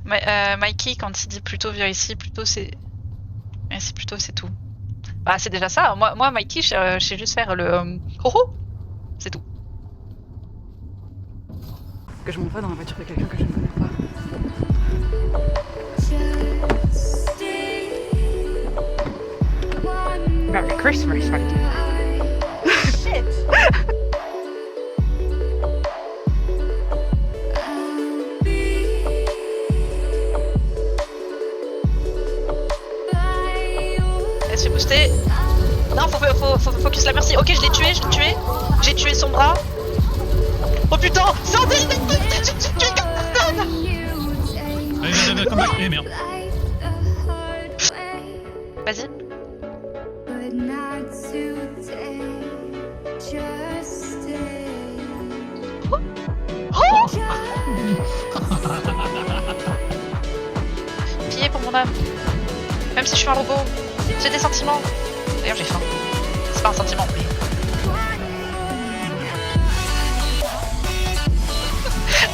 Mikey, quand il dit plutôt viens ici, plutôt c'est. C'est plutôt c'est tout. Bah c'est déjà ça. Moi Mikey, je sais juste faire le oh oh, c'est tout. Que je monte pas dans la voiture de quelqu'un que je ne connais pas. Merry Christmas, Mikey. Shit. Elle se fait booster. Non, faut focus la merci. Ok, je l'ai tué, J'ai tué son bras. Oh putain, c'est un délire. J'ai tué personne. Allez, come back. Eh merde. Vas-y. Oh Pillé pour mon âme. Même si je suis un robot, j'ai des sentiments. D'ailleurs, j'ai faim. C'est pas un sentiment.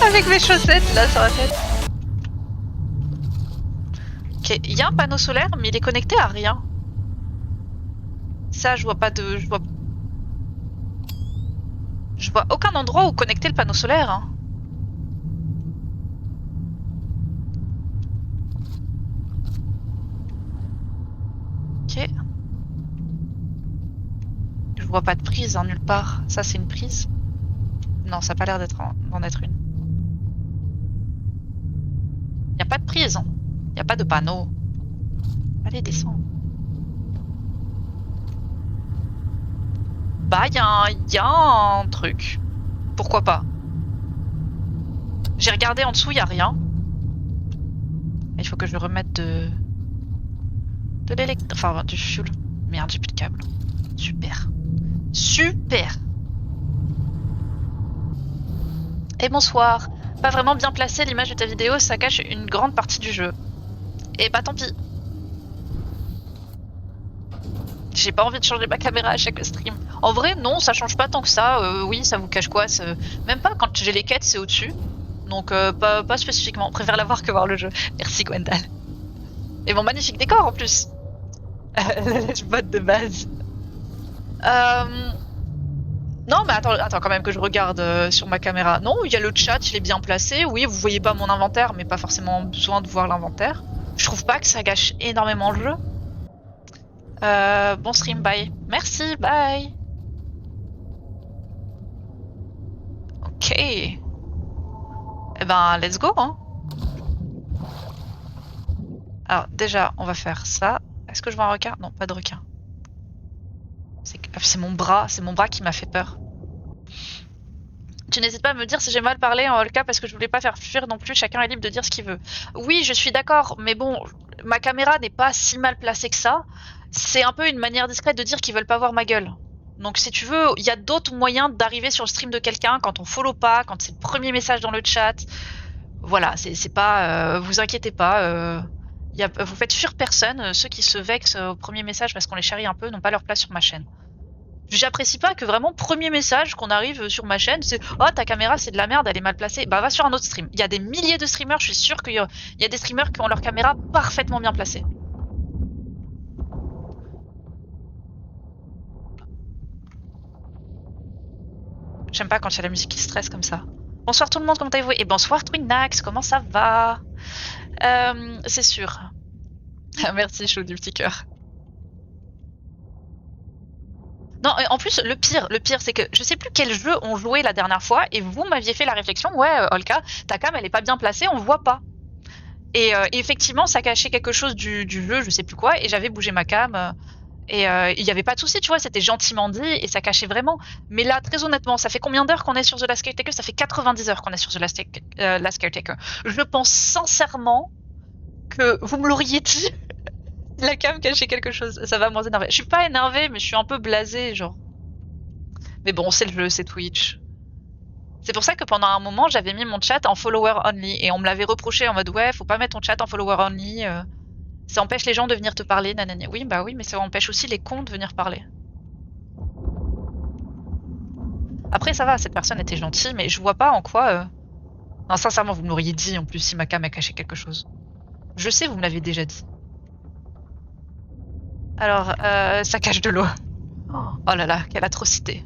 Avec mes chaussettes là sur la tête. Ok, il y a un panneau solaire, mais il est connecté à rien. Ça, je vois pas de. Je vois aucun endroit où connecter le panneau solaire. Hein. Ok. Je vois pas de prise hein, nulle part. Ça, c'est une prise? Non, ça a pas l'air d'en être une. Y a pas de prise. Hein. Y a pas de panneau. Allez, descends. Bah, y a un truc. Pourquoi pas? J'ai regardé en dessous, y a rien. Il faut que je remette de l'électrique. Enfin, du fuel. Merde, j'ai plus de câble. Super. Super! Et bonsoir. Pas vraiment bien placé, l'image de ta vidéo, ça cache une grande partie du jeu. Et bah tant pis. J'ai pas envie de changer ma caméra à chaque stream. En vrai, non, ça change pas tant que ça. Oui, ça vous cache quoi? Même pas quand j'ai les quêtes, c'est au-dessus. Donc pas spécifiquement. On préfère la voir que voir le jeu. Merci Gwendal. Et mon magnifique décor en plus. La lèche-bot de base. Non, mais attends quand même que je regarde sur ma caméra. Non, il y a le chat, il est bien placé. Oui, vous voyez pas mon inventaire, mais pas forcément besoin de voir l'inventaire. Je trouve pas que ça gâche énormément le jeu. Bon stream, bye. Merci, bye. Ok. Eh ben, let's go, hein. Alors, déjà, on va faire ça. Est-ce que je vois un requin? Non, pas de requin. C'est mon bras qui m'a fait peur. Tu n'hésites pas à me dire si j'ai mal parlé en all cas parce que je voulais pas faire fuir non plus, chacun est libre de dire ce qu'il veut. Oui, je suis d'accord, mais bon, ma caméra n'est pas si mal placée que ça. C'est un peu une manière discrète de dire qu'ils veulent pas voir ma gueule. Donc si tu veux, il y a d'autres moyens d'arriver sur le stream de quelqu'un quand on follow pas, quand c'est le premier message dans le chat. Voilà, c'est pas... vous inquiétez pas, vous faites fuir personne, ceux qui se vexent au premier message parce qu'on les charrie un peu n'ont pas leur place sur ma chaîne. J'apprécie pas que vraiment premier message qu'on arrive sur ma chaîne c'est oh ta caméra c'est de la merde, elle est mal placée. Bah va sur un autre stream. Il y a des milliers de streamers, je suis sûre qu'il y a des streamers qui ont leur caméra parfaitement bien placée. J'aime pas quand il y a la musique qui stresse comme ça. Bonsoir tout le monde, comment allez-vous? Et bonsoir Twinax, comment ça va? C'est sûr. Merci chaud du petit cœur. Non, en plus, le pire, c'est que je sais plus quel jeu on jouait la dernière fois et vous m'aviez fait la réflexion, ouais, Olka, ta cam elle est pas bien placée, on voit pas. Et effectivement, ça cachait quelque chose du jeu, je sais plus quoi, et j'avais bougé ma cam. Et il y avait pas de souci, tu vois, c'était gentiment dit et ça cachait vraiment. Mais là, très honnêtement, ça fait combien d'heures qu'on est sur The Last Caretaker? Ça fait 90 heures qu'on est sur The Last Caretaker. Je pense sincèrement que vous me l'auriez dit. La cam cachait quelque chose. Ça va moins énerver. Je suis pas énervée, mais je suis un peu blasée, genre. Mais bon, c'est le jeu, c'est Twitch. C'est pour ça que pendant un moment, j'avais mis mon chat en follower only. Et on me l'avait reproché en mode, ouais, faut pas mettre ton chat en follower only. Ça empêche les gens de venir te parler, nanani. Oui, bah oui, mais ça empêche aussi les cons de venir parler. Après, ça va, cette personne était gentille, mais je vois pas en quoi Non, sincèrement, vous me l'auriez dit en plus si ma cam a caché quelque chose. Je sais, vous me l'avez déjà dit. Alors, ça cache de l'eau. Oh là là, quelle atrocité.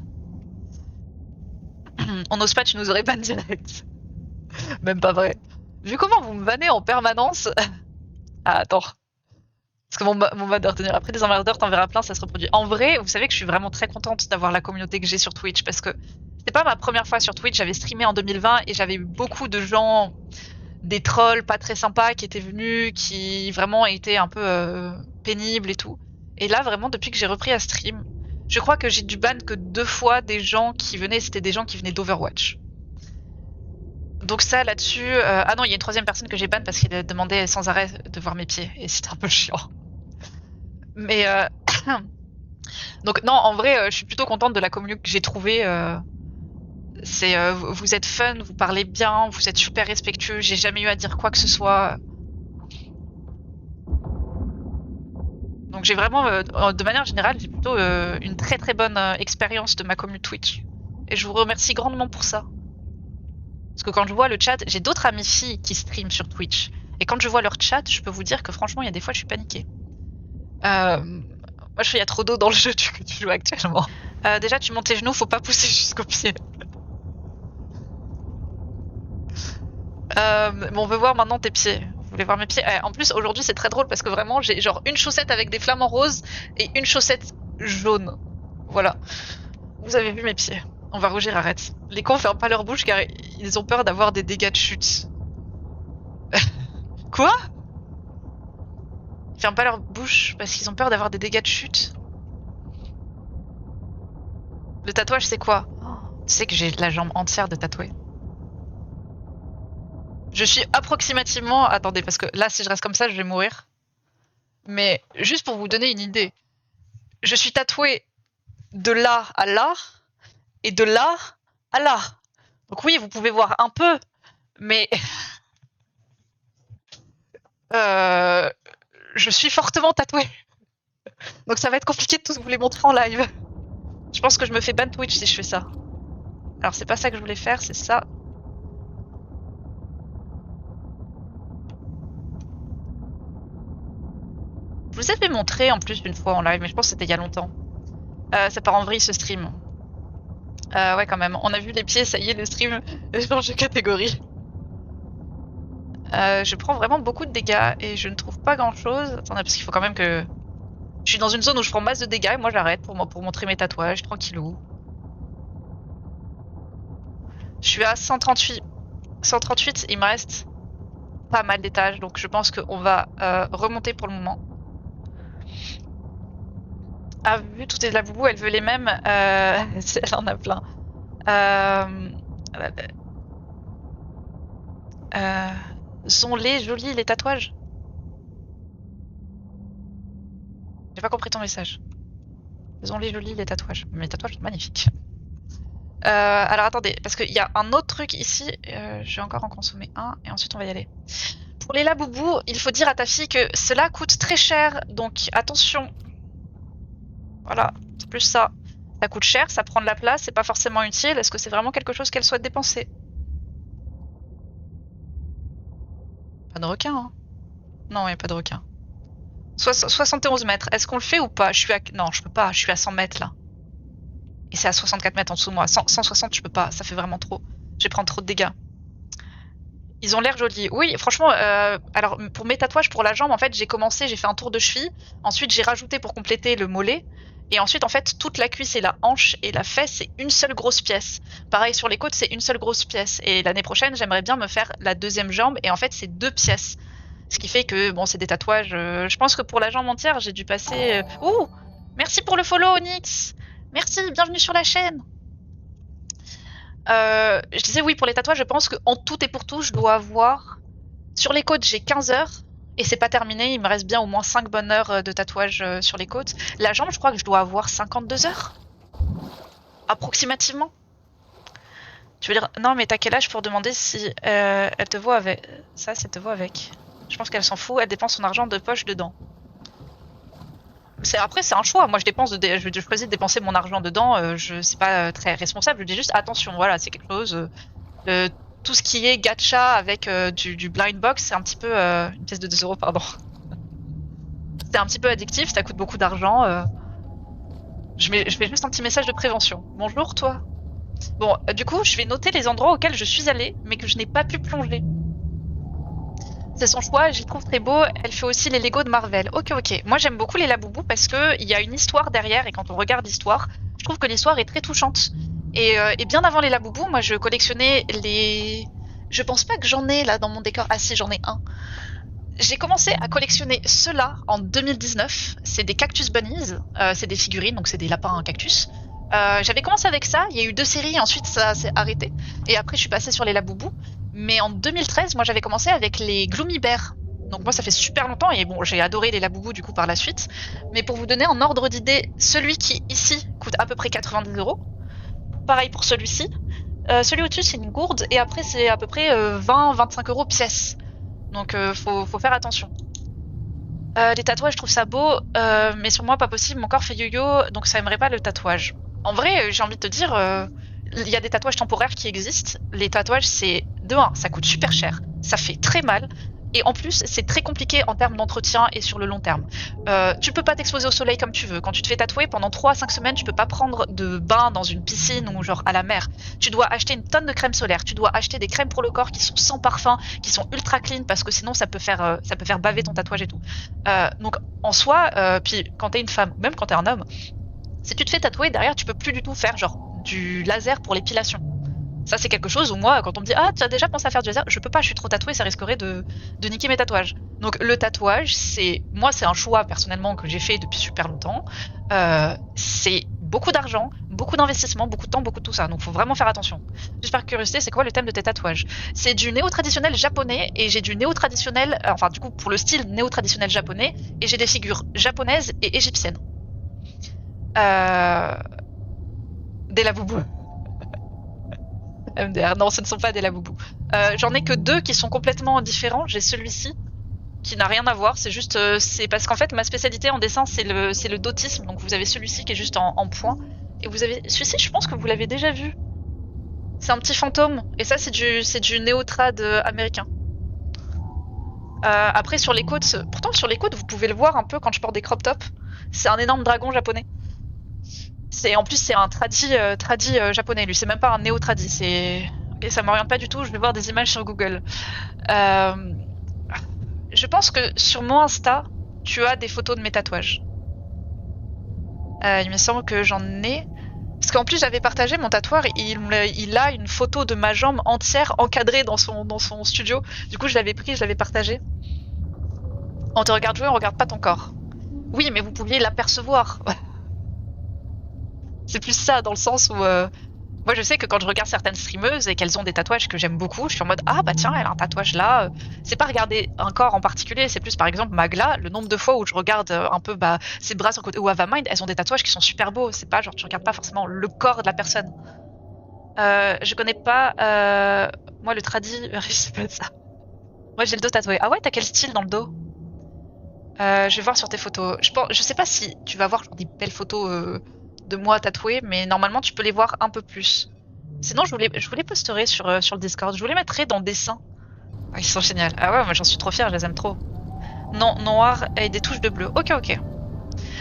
On n'ose pas, tu nous aurais ban direct. Même pas vrai. Vu comment vous me bannez en permanence. Ah, attends. Parce que mon ban de retenir. Après des emmerdeurs, t'en verras plein, ça se reproduit. En vrai, vous savez que je suis vraiment très contente d'avoir la communauté que j'ai sur Twitch. Parce que c'était pas ma première fois sur Twitch. J'avais streamé en 2020 et j'avais eu beaucoup de gens, des trolls pas très sympas qui étaient venus, qui vraiment étaient un peu pénibles et tout. Et là, vraiment, depuis que j'ai repris à stream, je crois que j'ai dû ban que 2 fois des gens qui venaient. C'était des gens qui venaient d'Overwatch. Donc ça, là-dessus... Ah non, il y a une 3e personne que j'ai ban parce qu'il demandait sans arrêt de voir mes pieds. Et c'était un peu chiant. Mais... Donc non, en vrai, je suis plutôt contente de la commune que j'ai trouvée. Vous êtes fun, vous parlez bien, vous êtes super respectueux. J'ai jamais eu à dire quoi que ce soit. Donc j'ai vraiment, de manière générale, j'ai plutôt une très très bonne expérience de ma commune Twitch. Et je vous remercie grandement pour ça. Parce que quand je vois le chat, j'ai d'autres amies filles qui streament sur Twitch. Et quand je vois leur chat, je peux vous dire que franchement, il y a des fois, je suis paniquée. Moi, il y a trop d'eau dans le jeu que tu joues actuellement. Déjà, tu montes tes genoux, faut pas pousser jusqu'au pied. Bon, on veut voir maintenant tes pieds. Vous voulez voir mes pieds? En plus, aujourd'hui, c'est très drôle parce que vraiment, j'ai genre une chaussette avec des flamants roses et une chaussette jaune. Voilà. Vous avez vu mes pieds. On va rougir, arrête. Les cons ferment pas leur bouche car ils ont peur d'avoir des dégâts de chute. Quoi? Ils ferment pas leur bouche parce qu'ils ont peur d'avoir des dégâts de chute. Le tatouage, c'est quoi? Tu sais que j'ai la jambe entière de tatouée. Je suis approximativement... Attendez, parce que là, si je reste comme ça, je vais mourir. Mais juste pour vous donner une idée, je suis tatouée de là à là et de là à là. Donc oui, vous pouvez voir un peu, mais... je suis fortement tatouée. Donc ça va être compliqué de tous vous les montrer en live. Je pense que je me fais ban Twitch si je fais ça. Alors c'est pas ça que je voulais faire, c'est ça. Je vous avais montré en plus une fois en live, mais je pense que c'était il y a longtemps. Ça part en vrille ce stream. Ouais, quand même. On a vu les pieds, ça y est, le stream change de catégorie. Je prends vraiment beaucoup de dégâts et je ne trouve pas grand chose. Attendez, parce qu'il faut quand même que... Je suis dans une zone où je prends masse de dégâts et moi j'arrête pour montrer mes tatouages, tranquillou. Je suis à 138. 138, il me reste pas mal d'étages, donc je pense qu'on va remonter pour le moment. Ah, vu tout est de la boubou, elle veut les mêmes. Elle en a plein. Sont-les jolis les tatouages? J'ai pas compris ton message. Sont-les jolis les tatouages? Mes tatouages sont magnifiques. Alors attendez, parce qu'il y a un autre truc ici. Je vais encore en consommer un et ensuite on va y aller. Pour les laboubous, il faut dire à ta fille que cela coûte très cher, donc attention. Voilà, c'est plus ça. Ça coûte cher, ça prend de la place, c'est pas forcément utile. Est-ce que c'est vraiment quelque chose qu'elle souhaite dépenser? Pas de requin, hein? Non, il n'y a pas de requin. 71 mètres, est-ce qu'on le fait ou pas? Je suis à... Non, je peux pas, je suis à 100 mètres là. Et c'est à 64 mètres en dessous de moi. 160, je peux pas, ça fait vraiment trop. Je vais prendre trop de dégâts. Ils ont l'air jolis. Oui, franchement, alors pour mes tatouages pour la jambe, en fait, j'ai fait un tour de cheville. Ensuite, j'ai rajouté pour compléter le mollet. Et ensuite, en fait, toute la cuisse et la hanche et la fesse, c'est une seule grosse pièce. Pareil sur les côtes, c'est une seule grosse pièce. Et l'année prochaine, j'aimerais bien me faire la 2e jambe. Et en fait, c'est 2 pièces. Ce qui fait que, bon, c'est des tatouages. Je pense que pour la jambe entière, j'ai dû passer... Ouh! Merci pour le follow, Onyx! Merci, bienvenue sur la chaîne! Je disais oui, pour les tatouages, je pense qu'en tout et pour tout, je dois avoir... Sur les côtes, j'ai 15 heures. Et c'est pas terminé, il me reste bien au moins 5 bonnes heures de tatouage sur les côtes. La jambe, je crois que je dois avoir 52 heures. Approximativement. Tu veux dire... Non, mais t'as quel âge pour demander si elle te voit avec... Ça, c'est te voit avec. Je pense qu'elle s'en fout, elle dépense son argent de poche dedans. Après, c'est un choix. Moi, je choisis de dépenser mon argent dedans. C'est pas très responsable. Je dis juste attention. Voilà, c'est quelque chose. tout ce qui est gacha avec du blind box, c'est un petit peu une pièce de 2 euros, pardon. C'est un petit peu addictif, ça coûte beaucoup d'argent. Je fais juste un petit message de prévention. Bonjour toi. Bon, du coup, je vais noter les endroits auxquels je suis allée, mais que je n'ai pas pu plonger. C'est son choix, j'y trouve très beau. Elle fait aussi les Lego de Marvel. Ok, ok. Moi, j'aime beaucoup les Laboubou parce que il y a une histoire derrière, et quand on regarde l'histoire, je trouve que l'histoire est très touchante. Et bien avant les Laboubou, moi, je collectionnais les. Je pense pas que j'en ai là dans mon décor. Ah si, j'en ai un. J'ai commencé à collectionner ceux-là en 2019. C'est des Cactus Bunnies. C'est des figurines, donc c'est des lapins cactus. J'avais commencé avec ça. Il y a eu 2 séries, ensuite ça s'est arrêté. Et après, je suis passée sur les Laboubou. Mais en 2013, moi, j'avais commencé avec les Gloomy Bears. Donc moi, ça fait super longtemps. Et bon, j'ai adoré les Laboubou du coup par la suite. Mais pour vous donner un ordre d'idée, celui qui ici coûte à peu près 90 euros. Pareil pour celui-ci. Celui au-dessus, c'est une gourde. Et après, c'est à peu près 20-25 euros pièce. Donc faut faire attention. Les tatouages, je trouve ça beau, mais sur moi pas possible, mon corps fait yo-yo, donc ça aimerait pas le tatouage. En vrai, j'ai envie de te dire, il y a des tatouages temporaires qui existent. Les tatouages, c'est de 1, ça coûte super cher, ça fait très mal, et en plus, c'est très compliqué en termes d'entretien et sur le long terme. Tu peux pas t'exposer au soleil comme tu veux. Quand tu te fais tatouer, pendant 3 à 5 semaines, tu peux pas prendre de bain dans une piscine ou genre à la mer. Tu dois acheter une tonne de crème solaire. Tu dois acheter des crèmes pour le corps qui sont sans parfum, qui sont ultra clean parce que sinon ça peut faire baver ton tatouage et tout. Donc en soi, puis quand t'es une femme, même quand t'es un homme, si tu te fais tatouer derrière, tu peux plus du tout faire genre du laser pour l'épilation. Ça, c'est quelque chose où moi, quand on me dit ah, tu as déjà pensé à faire du laser, je peux pas, je suis trop tatouée, ça risquerait de niquer mes tatouages. Donc, le tatouage, c'est un choix personnellement que j'ai fait depuis super longtemps. C'est beaucoup d'argent, beaucoup d'investissement, beaucoup de temps, beaucoup de tout ça. Donc, faut vraiment faire attention. Juste par curiosité, c'est quoi le thème de tes tatouages? C'est du néo-traditionnel japonais et j'ai du néo-traditionnel, enfin, du coup, pour le style néo-traditionnel japonais, et j'ai des figures japonaises et égyptiennes. Des Laboubou. MDR. Non, ce ne sont pas des Laboubou. J'en ai que 2 qui sont complètement différents. J'ai celui-ci qui n'a rien à voir. C'est juste, c'est parce qu'en fait ma spécialité en dessin c'est le dotisme. Donc vous avez celui-ci qui est juste en point et vous avez celui-ci. Je pense que vous l'avez déjà vu. C'est un petit fantôme et ça c'est du néo-trad américain. Après sur les côtes, pourtant sur les côtes vous pouvez le voir un peu quand je porte des crop tops. C'est un énorme dragon japonais. En plus c'est un tradi japonais, lui c'est même pas un néo-tradi, okay, ça m'oriente pas du tout, je vais voir des images sur Google. Je pense que sur mon Insta, tu as des photos de mes tatouages. Il me semble que j'en ai. Parce qu'en plus j'avais partagé mon tatoueur, il a une photo de ma jambe entière encadrée dans son studio. Du coup je l'avais pris, je l'avais partagé. On te regarde jouer, on regarde pas ton corps. Oui mais vous pouviez l'apercevoir. C'est plus ça, dans le sens où... moi, je sais que quand je regarde certaines streameuses et qu'elles ont des tatouages que j'aime beaucoup, je suis en mode « Ah, bah tiens, elle a un tatouage là. » C'est pas regarder un corps en particulier, c'est plus, par exemple, Magla, le nombre de fois où je regarde un peu ses bras sur le côté, ou Avamind, elles ont des tatouages qui sont super beaux. C'est pas genre, tu regardes pas forcément le corps de la personne. Je connais pas... moi, le tradi... c'est pas ça. Moi, j'ai le dos tatoué. Ah ouais, t'as quel style dans le dos? Je vais voir sur tes photos. Je sais pas si tu vas voir genre, des belles photos... de moi tatoué, mais normalement tu peux les voir un peu plus. Sinon, je vous les posterai sur le Discord. Je vous les mettrai dans dessin. Ah, ils sont géniaux. Ah ouais, moi j'en suis trop fière, je les aime trop. Non, noir et des touches de bleu. Ok, ok.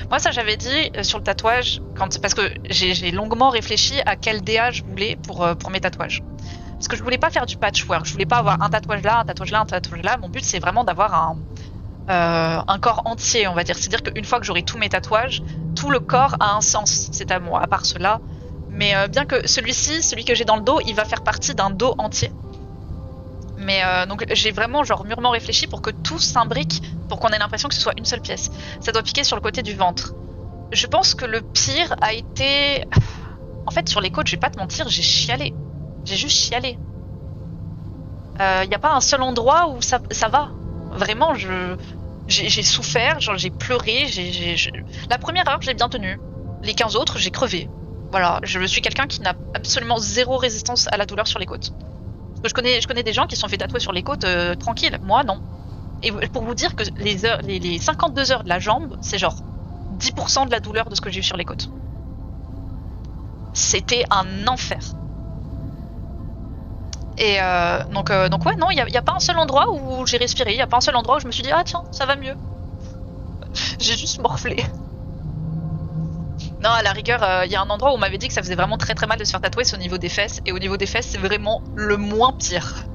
Moi, ça j'avais dit sur le tatouage, parce que j'ai longuement réfléchi à quel DA je voulais pour mes tatouages. Parce que je voulais pas faire du patchwork. Je voulais pas avoir un tatouage là, un tatouage là, un tatouage là. Mon but c'est vraiment d'avoir un corps entier, on va dire. C'est-à-dire qu'une fois que j'aurai tous mes tatouages, tout le corps a un sens. C'est à moi, à part cela. Mais bien que celui que j'ai dans le dos, il va faire partie d'un dos entier. Mais donc j'ai vraiment genre mûrement réfléchi pour que tout s'imbrique, pour qu'on ait l'impression que ce soit une seule pièce. Ça doit piquer sur le côté du ventre. Je pense que le pire a été... En fait, sur les côtes, je vais pas te mentir, j'ai chialé. J'ai juste chialé. Y a pas un seul endroit où ça va. Vraiment, j'ai souffert, genre j'ai pleuré, La première heure, je l'ai bien tenue. Les 15 autres, j'ai crevé. Voilà, je suis quelqu'un qui n'a absolument zéro résistance à la douleur sur les côtes. Parce que je connais des gens qui se sont fait tatouer sur les côtes tranquilles, moi non. Et pour vous dire que les 52 heures de la jambe, c'est genre 10% de la douleur de ce que j'ai eu sur les côtes. C'était un enfer. Et donc ouais, non, il y a pas un seul endroit où j'ai respiré, il y a pas un seul endroit où je me suis dit ah tiens, ça va mieux. J'ai juste morflé. Non, à la rigueur, il y a un endroit où on m'avait dit que ça faisait vraiment très très mal de se faire tatouer, c'est au niveau des fesses. Et au niveau des fesses, c'est vraiment le moins pire.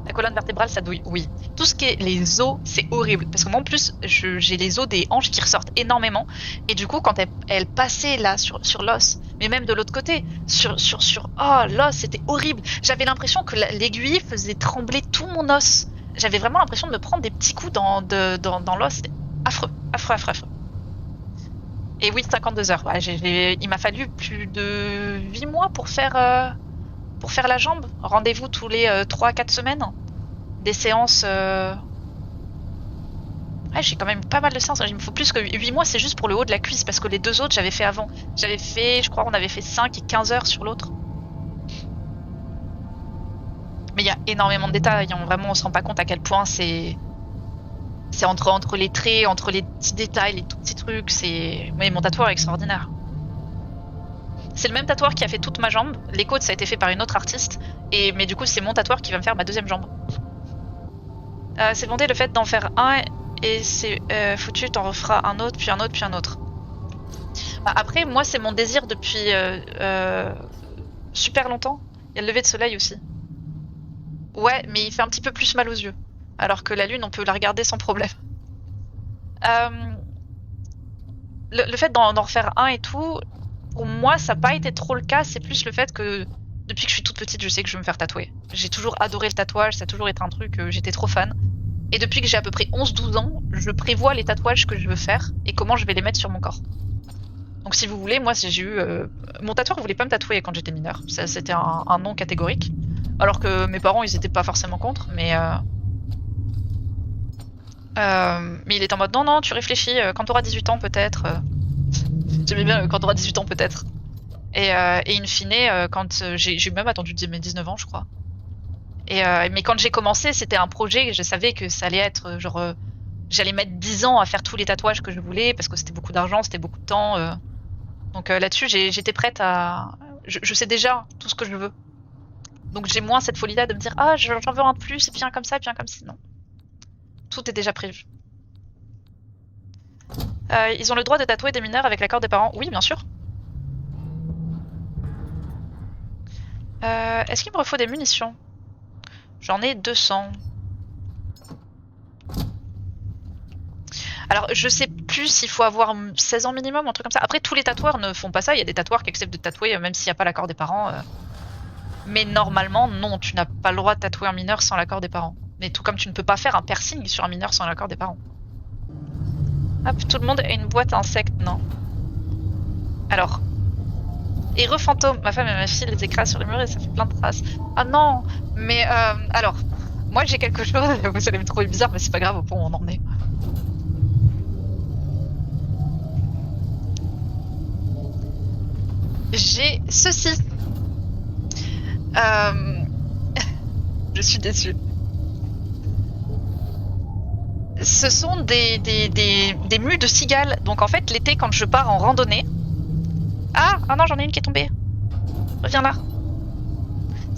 La colonne vertébrale, ça douille, oui. Tout ce qui est les os, c'est horrible. Parce que moi, en plus, j'ai les os des hanches qui ressortent énormément. Et du coup, quand elle passait là sur l'os, mais même de l'autre côté, oh, l'os, c'était horrible. J'avais l'impression que l'aiguille faisait trembler tout mon os. J'avais vraiment l'impression de me prendre des petits coups dans l'os. C'était affreux, affreux, affreux, affreux. Et oui, 52 heures. Ouais, il m'a fallu plus de 8 mois pour faire la jambe. Rendez-vous tous les 3-4 semaines. Des séances. Ouais, j'ai quand même pas mal de séances. Il me faut plus que 8 mois, c'est juste pour le haut de la cuisse. Parce que les deux autres, j'avais fait avant. Je crois, on avait fait 5 et 15 heures sur l'autre. Mais il y a énormément de détails. Vraiment, on se rend pas compte à quel point c'est entre les traits, entre les petits détails, les tout petits trucs. Mais mon tatoueur est extraordinaire. C'est le même tatoueur qui a fait toute ma jambe. Les côtes, ça a été fait par une autre artiste. Mais du coup, c'est mon tatoueur qui va me faire ma deuxième jambe. C'est bondé le fait d'en faire un et c'est foutu, t'en referas un autre, puis un autre, puis un autre. Bah, après, moi, c'est mon désir depuis super longtemps. Il y a le lever de soleil aussi. Ouais, mais il fait un petit peu plus mal aux yeux. Alors que la lune, on peut la regarder sans problème. Le fait d'en refaire un et tout, pour moi, ça n'a pas été trop le cas. C'est plus le fait que depuis que je suis toute petite, je sais que je veux me faire tatouer. J'ai toujours adoré le tatouage, ça a toujours été un truc, j'étais trop fan. Et depuis que j'ai à peu près 11-12 ans, je prévois les tatouages que je veux faire et comment je vais les mettre sur mon corps. Donc si vous voulez, moi j'ai eu... Mon tatoueur voulait pas me tatouer quand j'étais mineure. C'était un non catégorique. Alors que mes parents, ils étaient pas forcément contre, mais il était en mode non, tu réfléchis, quand t'auras 18 ans peut-être. J'aimais bien quand t'auras 18 ans peut-être. Et in fine, quand j'ai même attendu mes 19 ans, je crois. Mais quand j'ai commencé, c'était un projet, je savais que ça allait être genre... j'allais mettre 10 ans à faire tous les tatouages que je voulais, parce que c'était beaucoup d'argent, c'était beaucoup de temps. Donc là-dessus, j'étais prête à... Je sais déjà tout ce que je veux. Donc j'ai moins cette folie-là de me dire « Ah, j'en veux un de plus, et puis un comme ça, et puis un comme ça. » Non. Tout est déjà prévu. Ils ont le droit de tatouer des mineurs avec l'accord des parents? Oui, bien sûr. Est-ce qu'il me faut des munitions? J'en ai 200. Alors, je sais plus s'il faut avoir 16 ans minimum, un truc comme ça. Après, tous les tatoueurs ne font pas ça. Il y a des tatoueurs qui acceptent de tatouer même s'il n'y a pas l'accord des parents. Mais normalement, non, tu n'as pas le droit de tatouer un mineur sans l'accord des parents. Mais tout comme tu ne peux pas faire un piercing sur un mineur sans l'accord des parents. Hop, tout le monde a une boîte à insectes, non. Alors. Héros fantôme, ma femme et ma fille les écrasent sur les murs et ça fait plein de traces. Ah non. Mais alors, moi j'ai quelque chose, vous allez me trouver bizarre, mais c'est pas grave, au point où on en est. J'ai ceci. Je suis déçue. Ce sont des mues de cigales. Donc en fait, l'été, quand je pars en randonnée... Ah non, j'en ai une qui est tombée. Reviens là.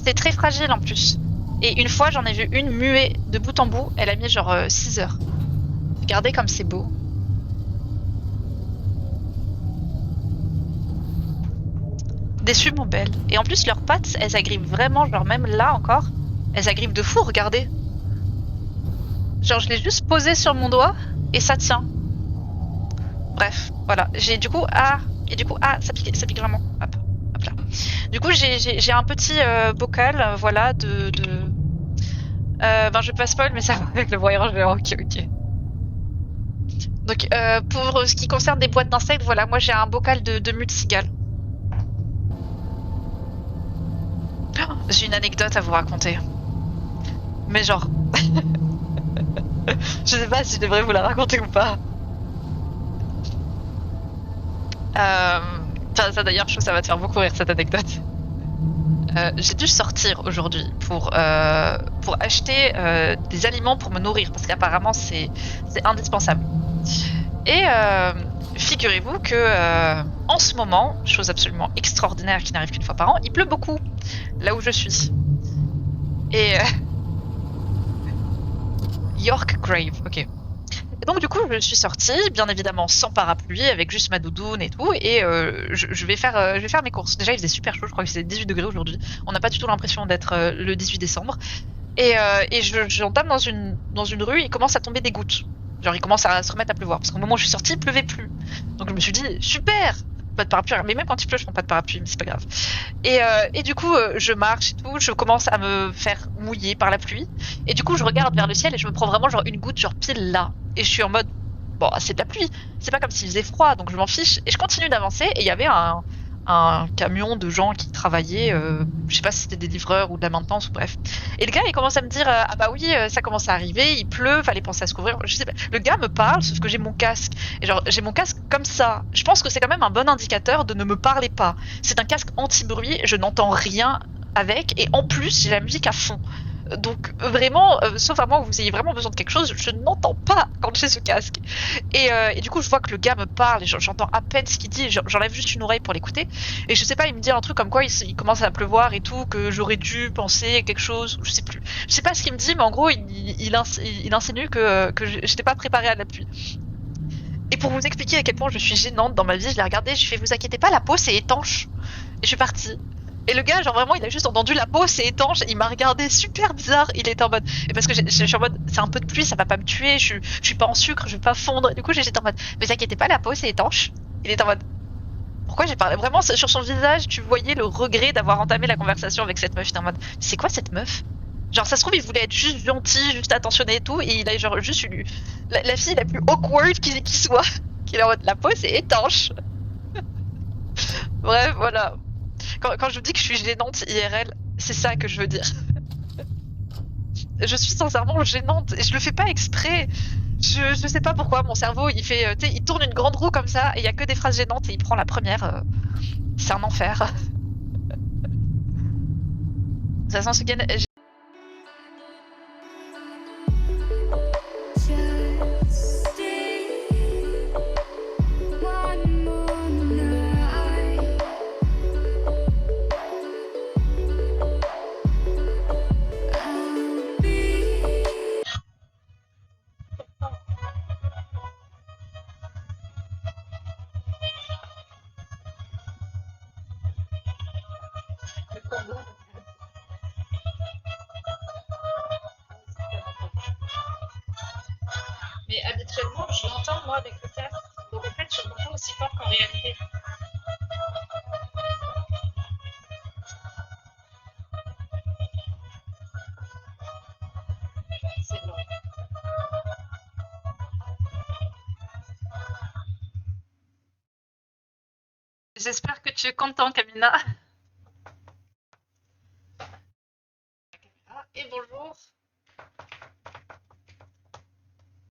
C'est très fragile en plus. Et une fois, j'en ai vu une muée de bout en bout. Elle a mis genre 6 heures. Regardez comme c'est beau. Déçue, mon belle. Et en plus, leurs pattes, elles agrippent vraiment, genre même là encore, elles agrippent de fou, regardez. Genre, je l'ai juste posé sur mon doigt et ça tient. Bref, voilà. J'ai du coup... ça pique vraiment. Hop là. Du coup, j'ai un petit bocal, voilà, ben, je vais pas spoil, mais ça va avec le voyeur géant. Ok. Donc, pour ce qui concerne des boîtes d'insectes, voilà, moi j'ai un bocal de mue de cigale. Oh, j'ai une anecdote à vous raconter. Mais genre... je sais pas si je devrais vous la raconter ou pas. Ça d'ailleurs, je trouve que ça va te faire beaucoup rire cette anecdote. J'ai dû sortir aujourd'hui pour acheter des aliments pour me nourrir parce qu'apparemment c'est indispensable. Et figurez-vous que en ce moment, chose absolument extraordinaire qui n'arrive qu'une fois par an, il pleut beaucoup là où je suis. Et York Grave, ok. Et donc du coup, je suis sortie, bien évidemment sans parapluie, avec juste ma doudoune et tout, et je vais faire mes courses. Déjà, il faisait super chaud, je crois que c'est 18 degrés aujourd'hui. On n'a pas du tout l'impression d'être le 18 décembre. Et j'entame dans une rue, il commence à tomber des gouttes. Genre, il commence à se remettre à pleuvoir. Parce qu'au moment où je suis sortie, il pleuvait plus. Donc je me suis dit, super! Pas de parapluie. Mais même quand il pleut, je prends pas de parapluie, mais c'est pas grave. Et du coup, je marche et tout, je commence à me faire mouiller par la pluie. Et du coup, je regarde vers le ciel et je me prends vraiment genre une goutte, genre pile là. Et je suis en mode, bon, c'est de la pluie. C'est pas comme s'il faisait froid, donc je m'en fiche. Et je continue d'avancer et il y avait un camion de gens qui travaillaient, je sais pas si c'était des livreurs ou de la maintenance ou bref. Et le gars, il commence à me dire, ah bah oui, ça commence à arriver, il pleut, fallait penser à se couvrir. Je sais pas. Le gars me parle, sauf que j'ai mon casque. Et genre, j'ai mon casque comme ça. Je pense que c'est quand même un bon indicateur de ne me parler pas. C'est un casque anti-bruit, je n'entends rien avec, et en plus, j'ai la musique à fond. Donc vraiment, sauf à moins que vous ayez vraiment besoin de quelque chose, je n'entends pas quand j'ai ce casque. Et du coup, je vois que le gars me parle, et j'entends à peine ce qu'il dit, j'enlève juste une oreille pour l'écouter. Et je sais pas, il me dit un truc comme quoi il commence à pleuvoir et tout, que j'aurais dû penser à quelque chose, je sais plus. Je sais pas ce qu'il me dit, mais en gros, il insinue que j'étais pas préparée à la pluie. Et pour vous expliquer à quel point je suis gênante dans ma vie, je l'ai regardé, je lui fais vous inquiétez pas, la peau c'est étanche. Et je suis partie. Et le gars, genre vraiment, il a juste entendu la peau c'est étanche, il m'a regardé super bizarre, il était en mode. Et parce que je suis en mode, c'est un peu de pluie, ça va pas me tuer, je suis pas en sucre, je vais pas fondre. Et du coup, j'étais en mode, vous inquiétez pas, la peau c'est étanche. Il était en mode, pourquoi j'ai parlé vraiment sur son visage, tu voyais le regret d'avoir entamé la conversation avec cette meuf. J'étais en mode, c'est quoi cette meuf? Genre, ça se trouve, il voulait être juste gentil, juste attentionné et tout, et il a genre juste eu la fille la plus awkward qui soit. Qui est en mode, la peau c'est étanche. Bref, voilà. Quand je vous dis que je suis gênante IRL, c'est ça que je veux dire. Je suis sincèrement gênante et je le fais pas exprès. Je sais pas pourquoi mon cerveau il fait, tu sais, il tourne une grande roue comme ça et il y a que des phrases gênantes et il prend la première. C'est un enfer. De toute façon, ce week-end, Just stay one more night. I'll be mais habituellement, je l'entends moi avec le casque. Donc en fait, je l'entends aussi fort qu'en réalité. C'est long. J'espère que tu es content, Camina. Ah, et bonjour.